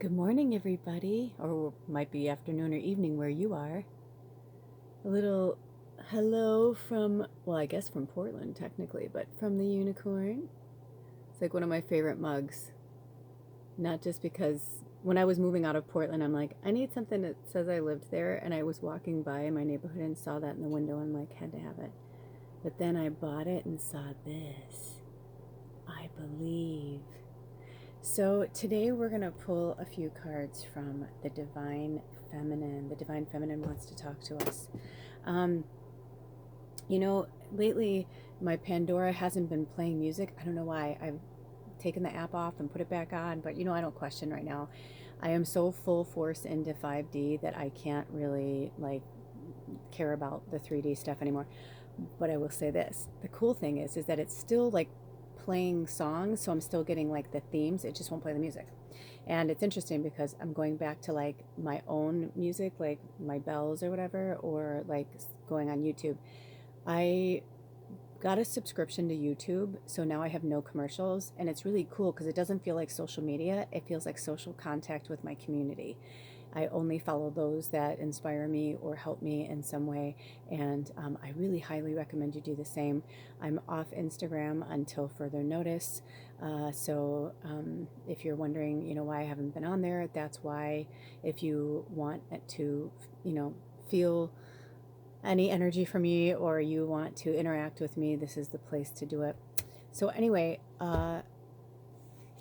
Good morning, everybody, or might be afternoon or evening where you are. A little hello from, well, I guess from Portland, technically, but from the unicorn. It's like one of my favorite mugs. Not just because when I was moving out of Portland, I'm like, I need something that says I lived there. And I was walking by my neighborhood and saw that in the window and like, had to have it. But then I bought it and saw this. I believe. So today we're going to pull a few cards from the Divine Feminine. The Divine Feminine wants to talk to us. Um, lately my Pandora hasn't been playing music. I don't know why. I've taken the app off and put it back on, but I don't question right now. I am so full force into 5D that I can't really care about the 3D stuff anymore. But I will say this. The cool thing is that it's still like playing songs, so I'm still getting like the themes. It just won't play the music. And it's interesting because I'm going back to like my own music, like my bells or whatever, or like going on YouTube. I got a subscription to YouTube, so now I have no commercials, and it's really cool because it doesn't feel like social media. It feels like social contact with my community. I only follow those that inspire me or help me in some way, and I really highly recommend you do the same. I'm off Instagram until further notice, so if you're wondering, why I haven't been on there, that's why. If you want to, feel any energy from me or you want to interact with me, this is the place to do it. So anyway,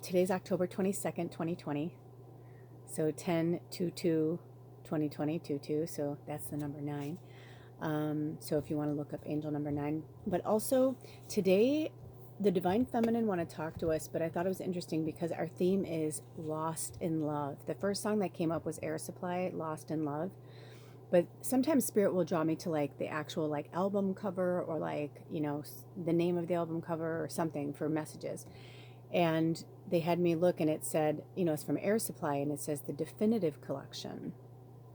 today's October 22nd, 2020. So 10/22/2020, 22, so that's the number 9. So if you want to look up angel number 9. But also today, the Divine Feminine want to talk to us, but I thought it was interesting because our theme is Lost in Love. The first song that came up was Air Supply, Lost in Love. But sometimes spirit will draw me to like the actual like album cover or like, the name of the album cover or something for messages. And they had me look and it said, it's from Air Supply and it says the definitive collection.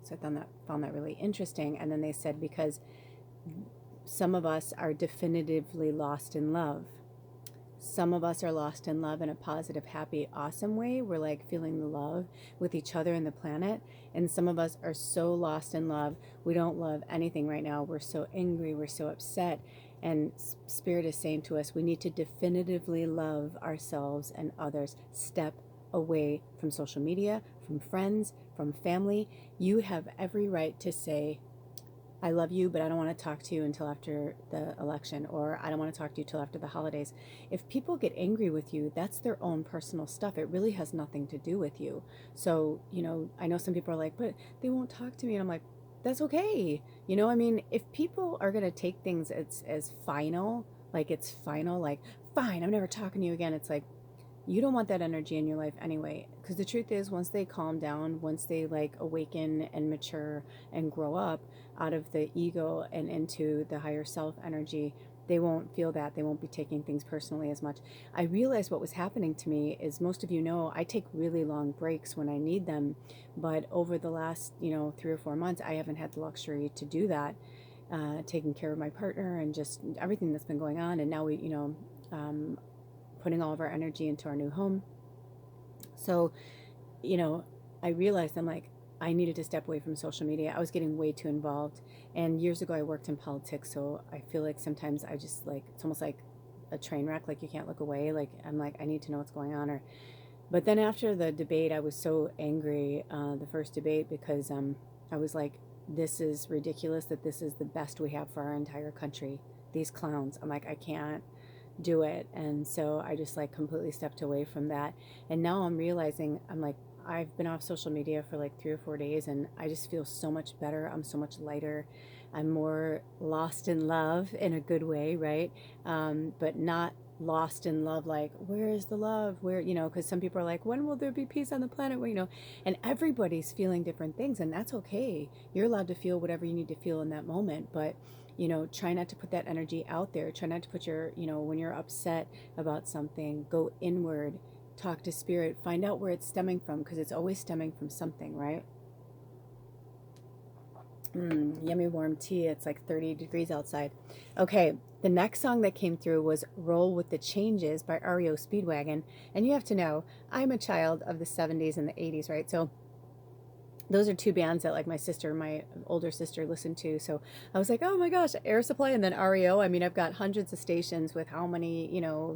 So I found that really interesting. And then they said, because some of us are definitively lost in love. Some of us are lost in love in a positive, happy, awesome way. We're like feeling the love with each other and the planet. And some of us are so lost in love, we don't love anything right now. We're so angry, we're so upset. And Spirit is saying to us, we need to definitively love ourselves and others. Step away from social media, from friends, from family. You have every right to say, I love you, but I don't want to talk to you until after the election, or I don't want to talk to you till after the holidays. If people get angry with you, that's their own personal stuff. It really has nothing to do with you. So, I know some people are like, but they won't talk to me. And I'm like, that's okay. If people are going to take things as final, like it's final, like, fine, I'm never talking to you again. It's like, you don't want that energy in your life anyway, because the truth is, once they calm down, once they like awaken and mature and grow up out of the ego and into the higher self energy, they won't feel that. They won't be taking things personally as much. I realized what was happening to me is, most of you know, I take really long breaks when I need them, but over the last 3 or 4 months I haven't had the luxury to do that, taking care of my partner and just everything that's been going on. And now we putting all of our energy into our new home. So, I realized I'm like, I needed to step away from social media. I was getting way too involved. And years ago, I worked in politics. So I feel like sometimes I just like, it's almost like a train wreck. Like you can't look away. Like, I'm like, I need to know what's going on. But then after the debate, I was so angry, the first debate, because I was like, this is ridiculous that this is the best we have for our entire country. These clowns. I'm like, I can't do it. And so I just like completely stepped away from that. And now I'm realizing, I'm like, I've been off social media for like 3 or 4 days and I just feel so much better. I'm so much lighter. I'm more lost in love in a good way, right? But not lost in love like, where is the love, where, because some people are like, when will there be peace on the planet, where, and everybody's feeling different things, and that's okay. You're allowed to feel whatever you need to feel in that moment, but try not to put that energy out there. Try not to put your, when you're upset about something, go inward, talk to spirit, find out where it's stemming from, because it's always stemming from something, right? Yummy warm tea. It's like 30 degrees outside. Okay, the next song that came through was Roll with the Changes by REO Speedwagon. And you have to know, I'm a child of the 70s and the 80s, right? So those are two bands that like my older sister listened to. So I was like, oh my gosh, Air Supply and then REO. I mean, I've got hundreds of stations with how many,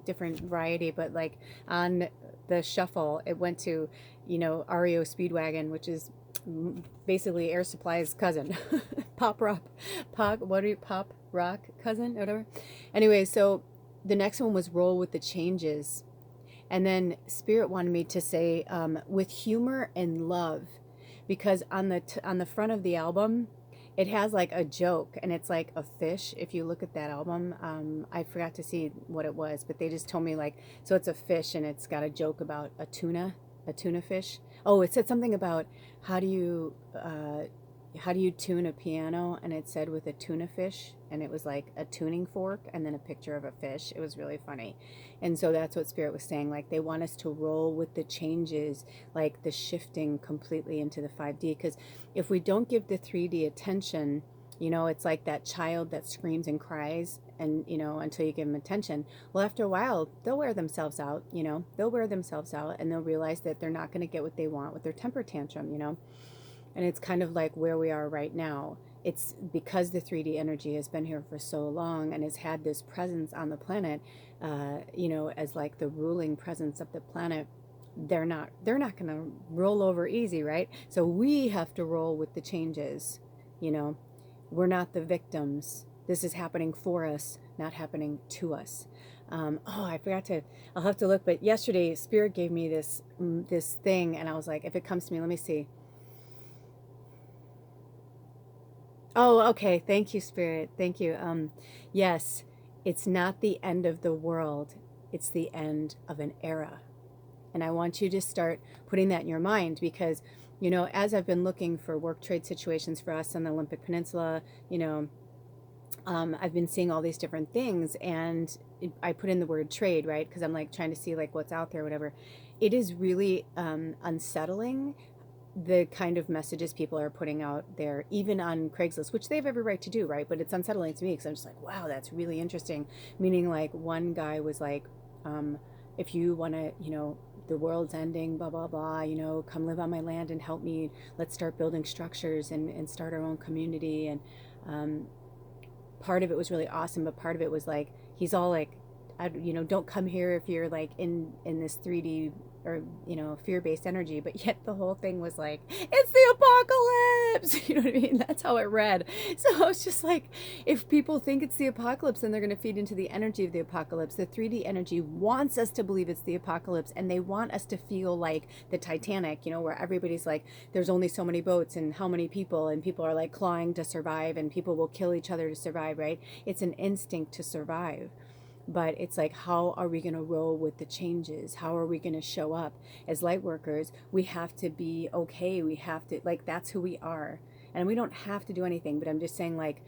different variety, but like on the shuffle, it went to, REO Speedwagon, which is basically Air Supply's cousin, pop rock, pop rock cousin, whatever. Anyway, so the next one was Roll with the Changes. And then Spirit wanted me to say, with humor and love, because on the front of the album it has like a joke, and it's like a fish. If you look at that album, I forgot to see what it was, but they just told me like, so it's a fish and it's got a joke about a tuna fish. Oh, it said something about how do you tune a piano, and it said with a tuna fish, and it was like a tuning fork and then a picture of a fish. It was really funny. And so that's what Spirit was saying, like they want us to roll with the changes, like the shifting completely into the 5D, because if we don't give the 3D attention, it's like that child that screams and cries, and until you give them attention, well, after a while they'll wear themselves out. They'll wear themselves out, and they'll realize that they're not going to get what they want with their temper tantrum. And it's kind of like where we are right now. It's because the 3D energy has been here for so long and has had this presence on the planet, as like the ruling presence of the planet. They're not going to roll over easy, right? So we have to roll with the changes. We're not the victims. This is happening for us, not happening to us. I forgot to. I'll have to look. But yesterday, Spirit gave me this thing, and I was like, if it comes to me, let me see. Oh, okay. Thank you, Spirit. Thank you. Yes, it's not the end of the world. It's the end of an era. And I want you to start putting that in your mind, because, as I've been looking for work trade situations for us on the Olympic Peninsula, I've been seeing all these different things, and I put in the word trade, right? Because I'm like trying to see like what's out there, whatever. It is really unsettling, the kind of messages people are putting out there, even on Craigslist, which they have every right to do, right? But it's unsettling to me because I'm just like, wow, that's really interesting. Meaning, like, one guy was like, if you want to, the world's ending, blah, blah, blah, come live on my land and help me. Let's start building structures and start our own community. And part of it was really awesome, but part of it was like, he's all like, don't come here if you're like in this 3D or fear-based energy, but yet the whole thing was like, it's the apocalypse. You know what I mean? That's how it read. So I was just like, if people think it's the apocalypse, then they're going to feed into the energy of the apocalypse. The 3D energy wants us to believe it's the apocalypse, and they want us to feel like the Titanic, where everybody's like, there's only so many boats and how many people, and people are like clawing to survive, and people will kill each other to survive, right? It's an instinct to survive. But it's like, how are we going to roll with the changes? How are we going to show up as light workers? We have to be okay. We have to, like, that's who we are. And we don't have to do anything, but I'm just saying, like,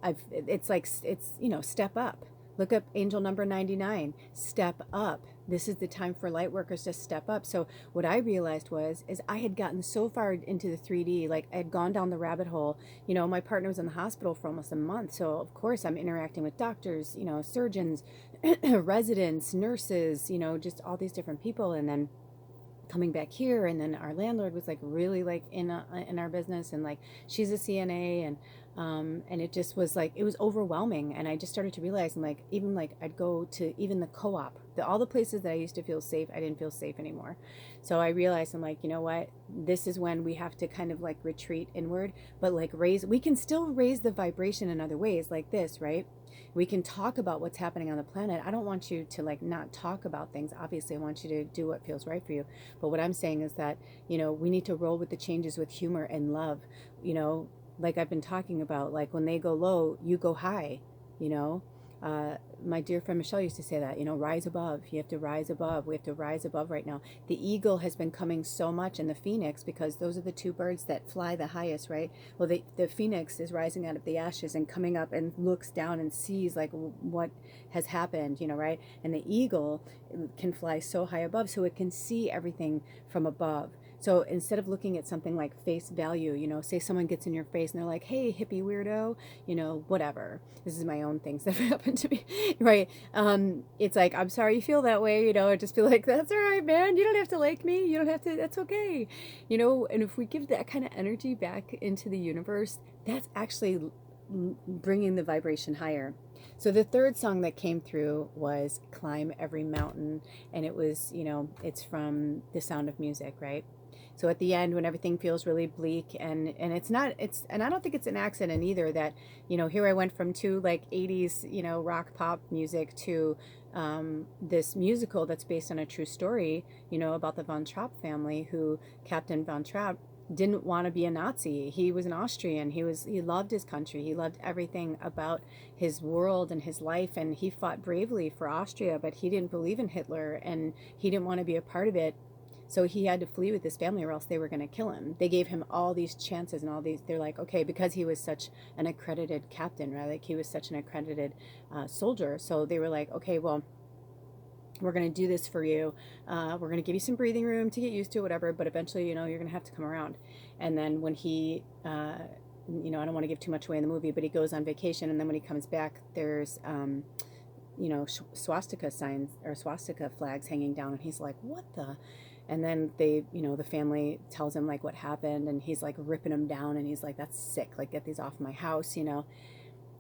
it's step up. Look up angel number 99, step up. This is the time for light workers to step up. So what I realized is I had gotten so far into the 3D, like I had gone down the rabbit hole. My partner was in the hospital for almost a month. So of course I'm interacting with doctors, surgeons, residents, nurses, just all these different people. And then coming back here, and then our landlord was like really like in our business, and like she's a CNA, and it just was like, it was overwhelming. And I just started to realize, and like, even like I'd go to even the co-op, all the places that I used to feel safe, I didn't feel safe anymore. So I realized, I'm like, you know what, this is when we have to kind of like retreat inward, but like we can still raise the vibration in other ways like this, right? We can talk about what's happening on the planet. I don't want you to like not talk about things. Obviously I want you to do what feels right for you. But what I'm saying is that, we need to roll with the changes with humor and love. Like I've been talking about, like when they go low, you go high. My dear friend Michelle used to say that, rise above. You have to rise above. We have to rise above right now. The eagle has been coming so much, and the phoenix, because those are the two birds that fly the highest, right? Well, the phoenix is rising out of the ashes and coming up and looks down and sees like what has happened, right? And the eagle can fly so high above, so it can see everything from above. So instead of looking at something like face value, you know, say someone gets in your face and they're like, hey, hippie weirdo, you know, whatever. This is my own things that have happened to me, right? It's like, I'm sorry you feel that way, you know, or just be like, that's all right, man. You don't have to like me. You don't have to, that's okay. You know, and if we give that kind of energy back into the universe, that's actually bringing the vibration higher. So the third song that came through was Climb Every Mountain. And it was, you know, it's from The Sound of Music, right? So at the end, when everything feels really bleak, and it's not, it's, and I don't think it's an accident either that, you know, here I went from two like 80s, you know, rock pop music to this musical that's based on a true story, you know, about the Von Trapp family, who Captain Von Trapp didn't want to be a Nazi. He was an Austrian. He loved his country. He loved everything about his world and his life, and he fought bravely for Austria, but he didn't believe in Hitler and he didn't want to be a part of it. So he had to flee with his family or else they were going to kill him. They gave him all these chances and all these, they're like, okay, because he was such an accredited captain, right? Like he was such an accredited soldier. So they were like, okay, well, we're going to do this for you. We're going to give you some breathing room to get used to, whatever, but eventually, you know, you're going to have to come around. And then when he, you know, I don't want to give too much away in the movie, but he goes on vacation, and then when he comes back, there's, you know, swastika signs or swastika flags hanging down, and he's like, what the? And then they, you know, the family tells him like what happened, and he's like ripping them down, and he's like, that's sick, like get these off my house, you know.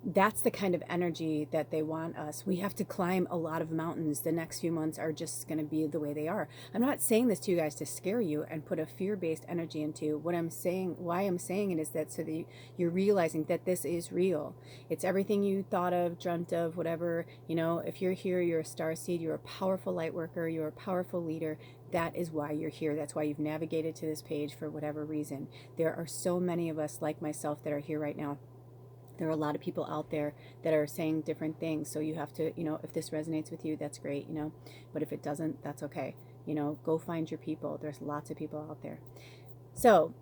That's the kind of energy that they want us. We have to climb a lot of mountains. The next few months are just going to be the way they are. I'm not saying this to you guys to scare you and put a fear-based energy into what I'm saying. Why I'm saying it is that so that you're realizing that this is real. It's everything you thought of, dreamt of, whatever. You know, if you're here, you're a starseed, you're a powerful light worker, you're a powerful leader. That is why you're here. That's why you've navigated to this page for whatever reason. There are so many of us like myself that are here right now. There are a lot of people out there that are saying different things. So you have to, you know, if this resonates with you, that's great, you know, but if it doesn't, that's okay. You know, go find your people. There's lots of people out there. So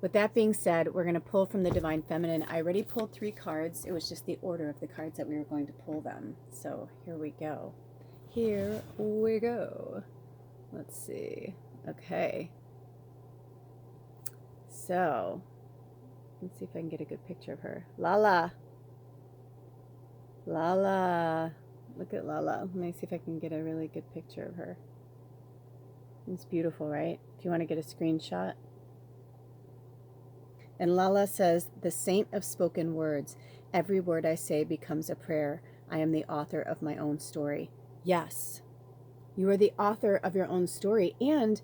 with that being said, we're going to pull from the Divine Feminine. I already pulled 3 cards. It was just the order of the cards that we were going to pull them. So here we go. Here we go. Let's see. Okay. So let's see if I can get a good picture of her. Lala. Lala. Look at Lala. Let me see if I can get a really good picture of her. It's beautiful, right? If you want to get a screenshot. And Lala says, the saint of spoken words. Every word I say becomes a prayer. I am the author of my own story. Yes. You are the author of your own story. And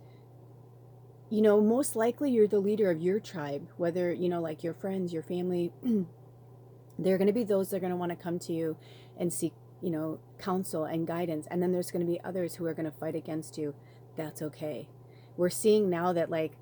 you know, most likely you're the leader of your tribe, whether, you know, like your friends, your family, there are going to be those that are going to want to come to you and seek, you know, counsel and guidance. And then there's going to be others who are going to fight against you. That's okay. We're seeing now that like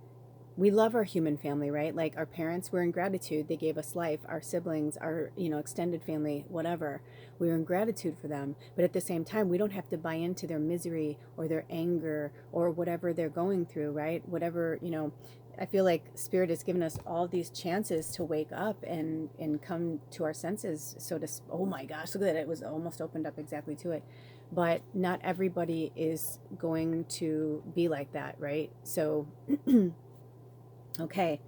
we love our human family, right? Like our parents, we're in gratitude. They gave us life. Our siblings, our, you know, extended family, whatever. We're in gratitude for them. But at the same time, we don't have to buy into their misery or their anger or whatever they're going through, right? Whatever, you know, I feel like Spirit has given us all these chances to wake up and come to our senses. So to, oh my gosh, look at that. It was almost opened up exactly to it. But not everybody is going to be like that, right? So okay,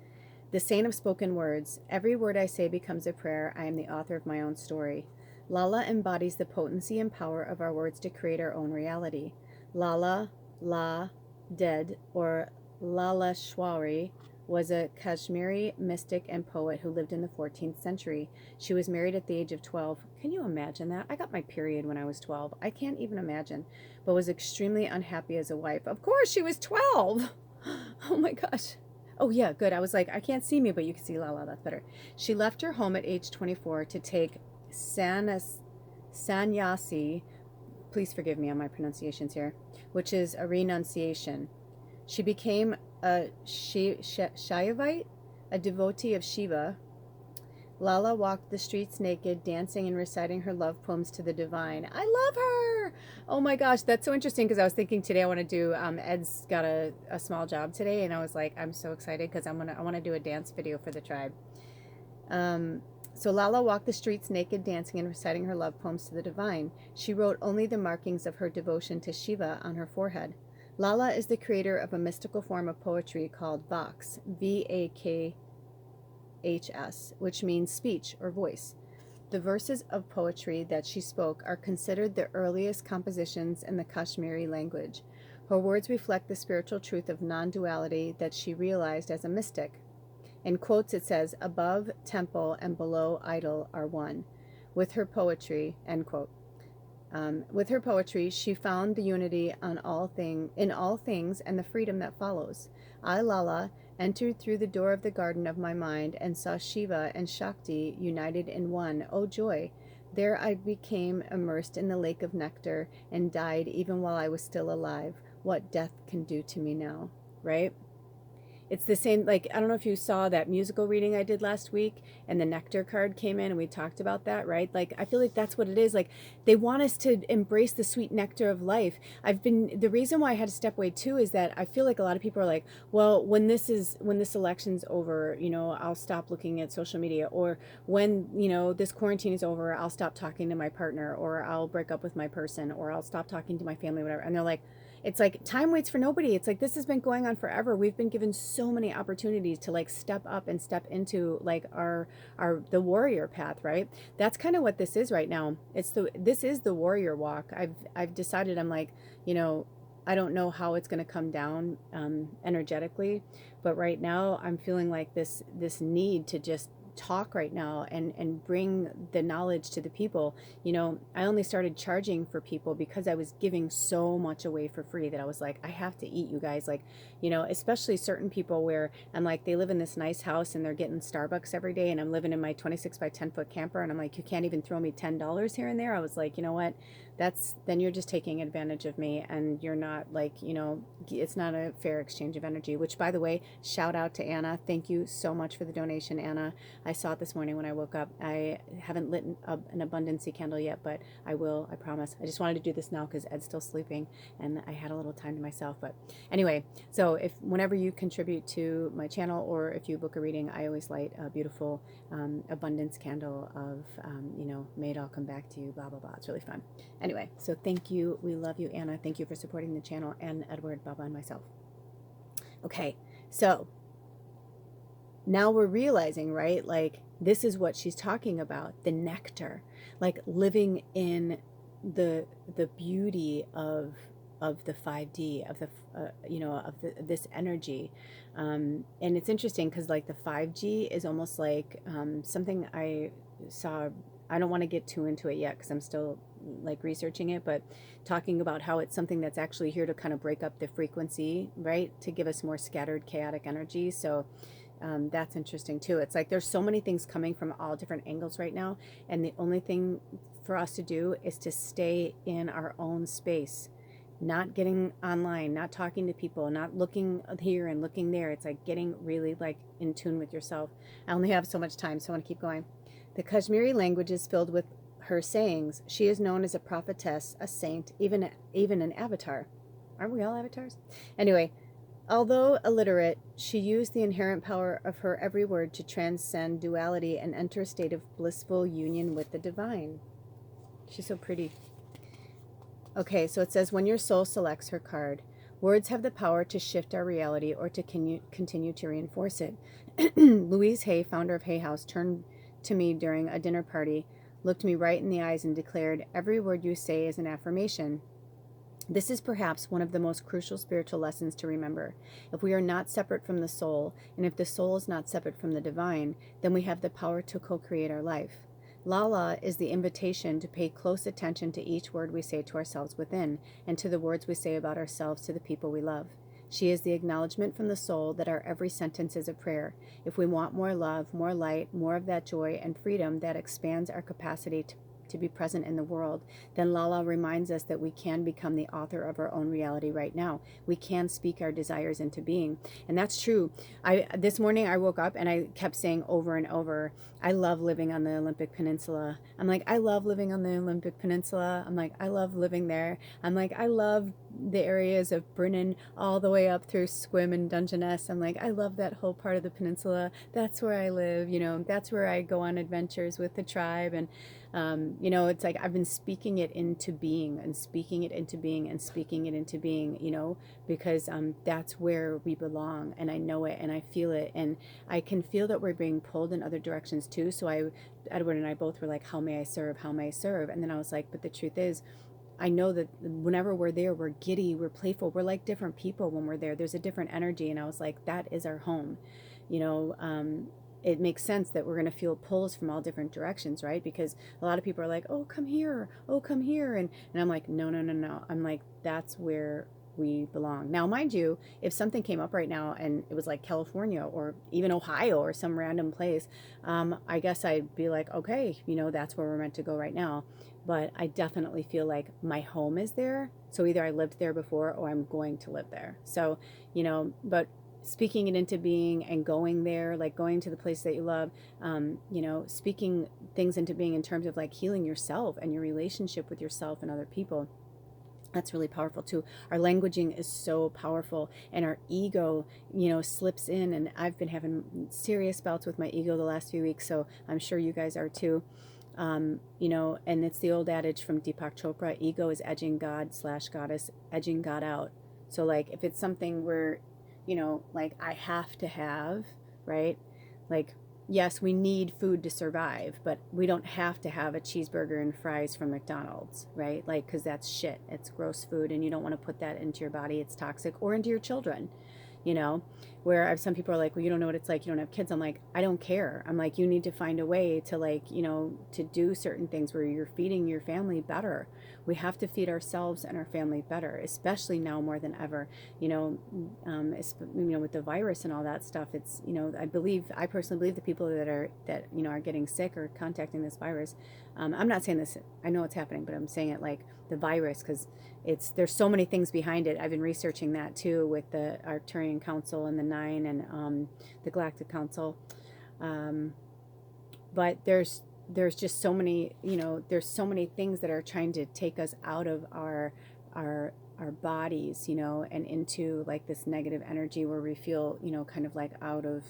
the saint of spoken words. Every word I say becomes a prayer. I am the author of my own story. Lala embodies the potency and power of our words to create our own reality. Lala, La, Dead, or Lala Shwari, was a Kashmiri mystic and poet who lived in the 14th century. She was married at the age of 12. Can you imagine that? I got my period when I was 12. I can't even imagine. But was extremely unhappy as a wife. Of course, she was 12. Oh my gosh. Oh, yeah, good. I was like, I can't see me, but you can see Lala. That's better. She left her home at age 24 to take sannyasi, please forgive me on my pronunciations here, which is a renunciation. She became a Shaivite, a devotee of Shiva. Lala walked the streets naked, dancing and reciting her love poems to the divine. I love her. Oh my gosh, that's so interesting because I was thinking today I want to do, Ed's got a small job today, and I was like, I'm so excited because I want to do a dance video for the tribe. So Lala walked the streets naked, dancing and reciting her love poems to the divine. She wrote only the markings of her devotion to Shiva on her forehead. Lala is the creator of a mystical form of poetry called Vox, Vakhs, which means speech or voice. The verses of poetry that she spoke are considered the earliest compositions in the Kashmiri language. Her words reflect the spiritual truth of non-duality that she realized as a mystic. In quotes it says, above temple and below idol are one. With her poetry, end quote. With her poetry, she found the unity in all things and the freedom that follows. I, Lala, entered through the door of the garden of my mind and saw Shiva and Shakti united in one. Oh joy! There I became immersed in the lake of nectar and died even while I was still alive. What death can do to me now, right? It's the same, like, I don't know if you saw that musical reading I did last week and the nectar card came in and we talked about that, right? Like, I feel like that's what it is. Like, they want us to embrace the sweet nectar of life. The reason why I had to step away too is that I feel like a lot of people are like, well, when this election's over, I'll stop looking at social media, or when, this quarantine is over, I'll stop talking to my partner, or I'll break up with my person, or I'll stop talking to my family, whatever. And they're like, it's like time waits for nobody. It's like this has been going on forever. We've been given so many opportunities to like step up and step into like the warrior path, right? That's kind of what this is right now. This is the warrior walk. I've decided, I'm like, I don't know how it's going to come down energetically, but right now I'm feeling like this need to just talk right now and bring the knowledge to the people. I only started charging for people because I was giving so much away for free that I was like, I have to eat, you guys. Like, especially certain people where I'm like, they live in this nice house and they're getting Starbucks every day, and I'm living in my 26 by 10 foot camper, and I'm like, you can't even throw me $10 here and there. I was like, you know what, then you're just taking advantage of me, and you're not like, it's not a fair exchange of energy. Which, by the way, shout out to Anna. Thank you so much for the donation, Anna. I saw it this morning when I woke up. I haven't lit an abundancy candle yet, but I will, I promise. I just wanted to do this now because Ed's still sleeping and I had a little time to myself. But anyway, so whenever you contribute to my channel, or if you book a reading, I always light a beautiful abundance candle of, may it all come back to you, blah, blah, blah. It's really fun. Anyway, so thank you. We love you, Anna. Thank you for supporting the channel, and Edward, Baba, and myself. Okay, so now we're realizing, right? Like, this is what she's talking about, the nectar, like living in the beauty of the 5D, of the this energy. And it's interesting because like the 5G is almost like something I saw. I don't want to get too into it yet because I'm still like researching it, but talking about how it's something that's actually here to kind of break up the frequency, right? To give us more scattered, chaotic energy. So that's interesting too. It's like there's so many things coming from all different angles right now, and the only thing for us to do is to stay in our own space, not getting online, not talking to people, not looking here and looking there. It's like getting really like in tune with yourself. I only have so much time, so I want to keep going. The Kashmiri language is filled with her sayings. She is known as a prophetess, a saint, even an avatar. Aren't we all avatars? Anyway, although illiterate, she used the inherent power of her every word to transcend duality and enter a state of blissful union with the divine. She's so pretty. Okay, so it says, when your soul selects her card, words have the power to shift our reality or to continue to reinforce it. Louise Hay, founder of Hay House, turned to me during a dinner party, looked me right in the eyes and declared, every word you say is an affirmation. This is perhaps one of the most crucial spiritual lessons to remember. If we are not separate from the soul, and if the soul is not separate from the divine, then we have the power to co-create our life. Lala is the invitation to pay close attention to each word we say to ourselves within, and to the words we say about ourselves to the people we love. She is the acknowledgement from the soul that our every sentence is a prayer. If we want more love, more light, more of that joy and freedom that expands our capacity to be present in the world, then Lala reminds us that we can become the author of our own reality right now. We can speak our desires into being. And that's true. This morning I woke up and I kept saying over and over, I love living on the Olympic Peninsula. I'm like, I love living on the Olympic Peninsula. I'm like, I love living there. I'm like, I love the areas of Brennan all the way up through Squim and Dungeness. I'm like, I love that whole part of the peninsula. That's where I live. That's where I go on adventures with the tribe. And You know, it's like I've been speaking it into being and speaking it into being and speaking it into being, you know, because that's where we belong, and I know it and I feel it, and I can feel that we're being pulled in other directions too. So Edward and I both were like, how may I serve? How may I serve? And then I was like, but the truth is, I know that whenever we're there, we're giddy, we're playful, we're like different people when we're there. There's a different energy. And I was like, that is our home. You know, it makes sense that we're going to feel pulls from all different directions, right? Because a lot of people are like, oh, come here. Oh, come here. And I'm like, no, no, no, no. I'm like, that's where we belong. Now, mind you, if something came up right now and it was like California or even Ohio or some random place, I guess I'd be like, okay, you know, that's where we're meant to go right now. But I definitely feel like my home is there. So either I lived there before or I'm going to live there. So, you know, but speaking it into being and going there, like going to the place that you love, you know, speaking things into being in terms of like healing yourself and your relationship with yourself and other people. That's really powerful too. Our languaging is so powerful, and our ego, you know, slips in. And I've been having serious bouts with my ego the last few weeks, so I'm sure you guys are too. You know, and it's the old adage from Deepak Chopra: ego is edging God slash goddess, edging God out. So, like, if it's something where, you know, like I have to have, right? Like, yes, we need food to survive, but we don't have to have a cheeseburger and fries from McDonald's, right? Like, because that's shit. It's gross food, and you don't want to put that into your body. It's toxic, or into your children, you know, where I've, some people are like, well, you don't know what it's like, you don't have kids. I'm like, I don't care. I'm like, you need to find a way to, like, you know, to do certain things where you're feeding your family better. We have to feed ourselves and our family better, especially now more than ever, you know. You know, with the virus and all that stuff, it's, you know, I personally believe the people that you know are getting sick or contacting this virus, I'm not saying this, I know it's happening, but I'm saying it like the virus, because there's so many things behind it. I've been researching that too with the Arcturian Council and the Nine and the Galactic Council. But there's just so many, you know, there's so many things that are trying to take us out of our our bodies, you know, and into like this negative energy where we feel, you know, kind of like out of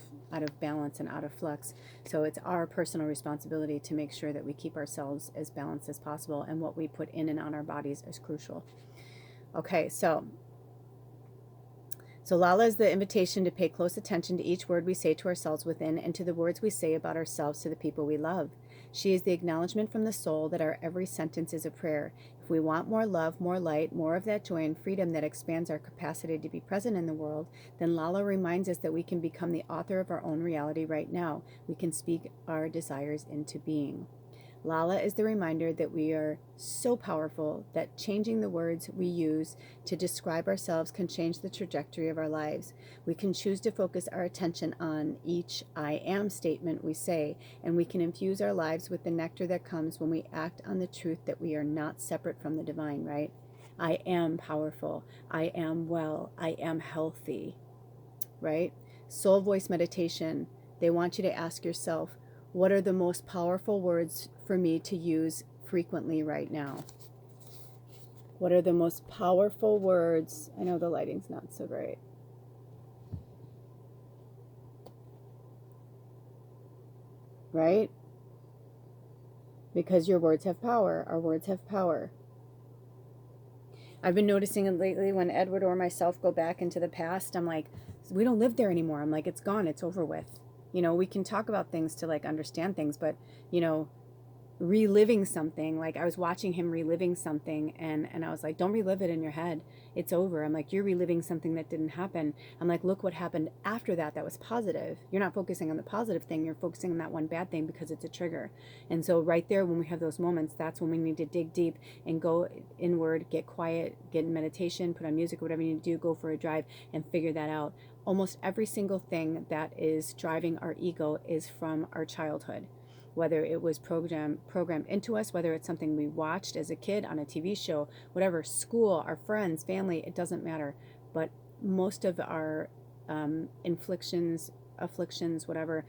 balance and out of flux. So it's our personal responsibility to make sure that we keep ourselves as balanced as possible, and what we put in and on our bodies is crucial. Okay, so Lala is the invitation to pay close attention to each word we say to ourselves within, and to the words we say about ourselves to the people we love. She is the acknowledgement from the soul that our every sentence is a prayer. If we want more love, more light, more of that joy and freedom that expands our capacity to be present in the world, then Lala reminds us that we can become the author of our own reality right now. We can speak our desires into being. Lala is the reminder that we are so powerful that changing the words we use to describe ourselves can change the trajectory of our lives. We can choose to focus our attention on each I am statement we say, and we can infuse our lives with the nectar that comes when we act on the truth that we are not separate from the divine, right? I am powerful. I am well. I am healthy, right? Soul voice meditation. They want you to ask yourself, what are the most powerful words for me to use frequently right now? What are the most powerful words? I know the lighting's not so great. Right? Because your words have power. Our words have power. I've been noticing it lately when Edward or myself go back into the past. I'm like, we don't live there anymore. I'm like, it's gone. It's over with. You know, we can talk about things to like understand things, but, you know, reliving something, like I was watching him reliving something, and I was like, don't relive it in your head, it's over. I'm like, you're reliving something that didn't happen. I'm like, look what happened after that was positive. You're not focusing on the positive thing, you're focusing on that one bad thing because it's a trigger. And so right there, when we have those moments, that's when we need to dig deep and go inward, get quiet, get in meditation, put on music, whatever you need to do, go for a drive and figure that out. Almost every single thing that is driving our ego is from our childhood, whether it was programmed into us, whether it's something we watched as a kid on a TV show, whatever, school, our friends, family, it doesn't matter. But most of our afflictions, whatever,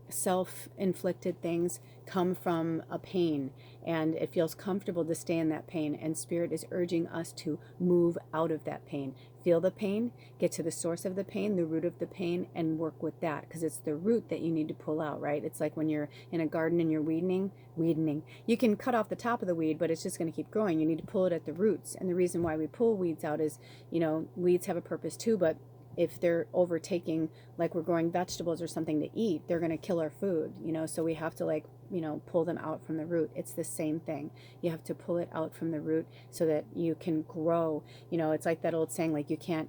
self-inflicted things come from a pain, and it feels comfortable to stay in that pain, and spirit is urging us to move out of that pain. Feel the pain, get to the source of the pain, the root of the pain, and work with that, because it's the root that you need to pull out, right? It's like when you're in a garden and you're weeding. You can cut off the top of the weed, but it's just going to keep growing. You need to pull it at the roots. And the reason why we pull weeds out is, weeds have a purpose too, but if they're overtaking, like we're growing vegetables or something to eat, they're going to kill our food, so we have to pull them out from the root. It's the same thing. You have to pull it out from the root so that you can grow. It's like that old saying, like, you can't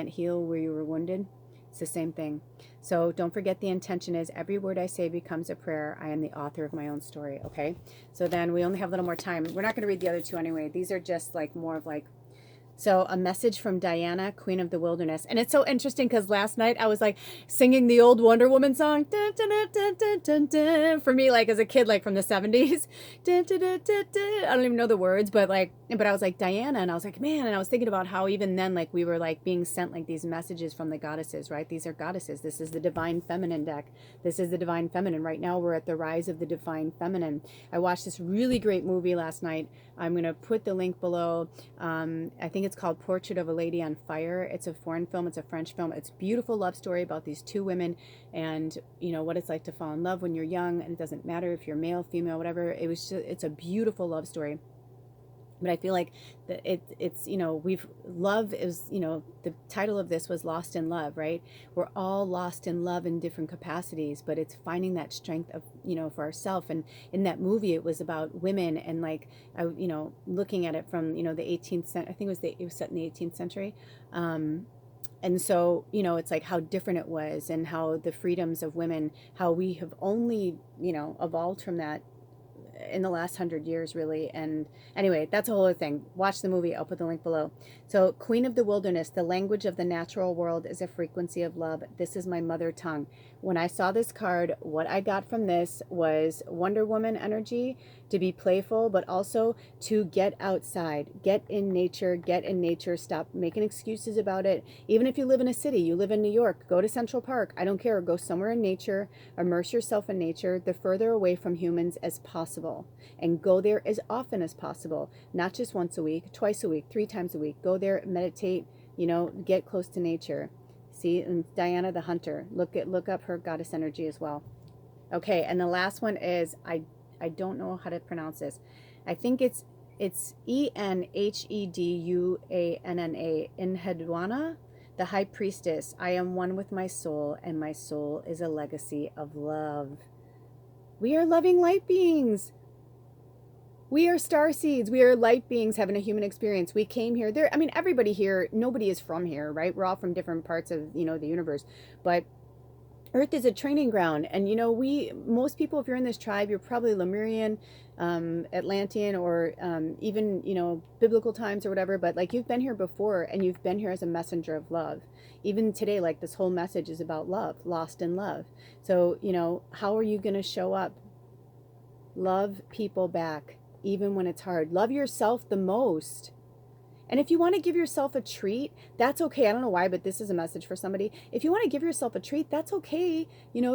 heal where you were wounded. It's the same thing. So don't forget, the intention is every word I say becomes a prayer. I am the author of my own story. Okay. So then we only have a little more time. We're not going to read the other two anyway. These are just more of so a message from Diana, Queen of the Wilderness. And it's so interesting because last night I was singing the old Wonder Woman song. Dun, dun, dun, dun, dun, dun, dun, for me, as a kid, from the 70s. Dun, dun, dun, dun, dun. I don't even know the words, but I was Diana, and I was man, and I was thinking about how even then, we were being sent these messages from the goddesses, right? These are goddesses. This is the divine feminine deck. This is the divine feminine. Right now we're at the rise of the divine feminine. I watched this really great movie last night. I'm going to put the link below. I think it's called Portrait of a Lady on Fire. It's a foreign film. It's a French film. It's a beautiful love story about these two women and, what it's like to fall in love when you're young. And it doesn't matter if you're male, female, whatever. It's a beautiful love story. But I feel that it's love is, the title of this was Lost in Love, right? We're all lost in love in different capacities, but it's finding that strength of, for ourselves. And in that movie, it was about women and looking at it from, the 18th century. I think it was set in the 18th century. And so, it's how different it was, and how the freedoms of women, how we have only, evolved from that in the last 100 years, really. And anyway, that's a whole other thing. Watch the movie. I'll put the link below. So, Queen of the Wilderness, the language of the natural world is a frequency of love. This is my mother tongue. When I saw this card, what I got from this was Wonder Woman energy, to be playful, but also to get outside, get in nature, stop making excuses about it. Even if you live in a city, you live in New York, go to Central Park, I don't care, go somewhere in nature, immerse yourself in nature, the further away from humans as possible, and go there as often as possible, not just once a week, twice a week, 3 times a week. Go there, meditate, get close to nature. See, and Diana the Hunter, look up her goddess energy as well. Okay, and the last one is, I don't know how to pronounce this. I think it's Enheduanna, Enheduanna, the High Priestess. I am one with my soul, and my soul is a legacy of love. We are loving light beings. We are star seeds. We are light beings having a human experience. We came here. Everybody here, nobody is from here, right? We're all from different parts of, the universe. But Earth is a training ground. And, most people, if you're in this tribe, you're probably Lemurian, Atlantean, or even, biblical times or whatever. But you've been here before, and you've been here as a messenger of love. Even today, this whole message is about love, lost in love. So, how are you going to show up? Love people back, even when it's hard. Love yourself the most. And if you want to give yourself a treat, that's okay. I don't know why, but this is a message for somebody. If you want to give yourself a treat, that's okay.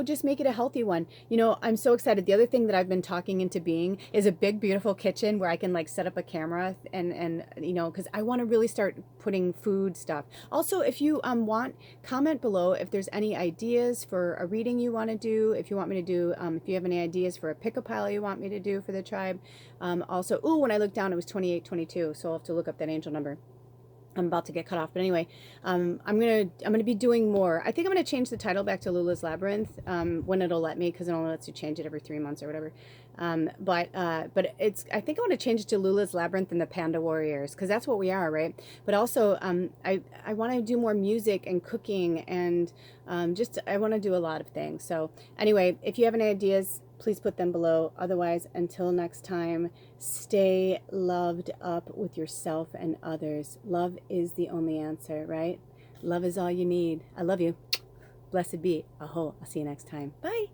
Just make it a healthy one. I'm so excited. The other thing that I've been talking into being is a big, beautiful kitchen where I can set up a camera and because I want to really start putting food stuff. Also, if you want, comment below if there's any ideas for a reading you want to do, if you want me to do, if you have any ideas for a pick-a pile you want me to do for the tribe. Also, when I looked down, it was 2822, so I'll have to look up that angel number. I'm about to get cut off, but anyway, I'm gonna be doing more. I think I'm gonna change the title back to Lula's Labyrinth when it'll let me, because it only lets you change it every 3 months or whatever. But I think I want to change it to Lula's Labyrinth and the Panda Warriors, because that's what we are, right? But also, I want to do more music and cooking, and I want to do a lot of things. So anyway, if you have any ideas, please put them below. Otherwise, until next time, stay loved up with yourself and others. Love is the only answer, right? Love is all you need. I love you. Blessed be. Aho. I'll see you next time. Bye.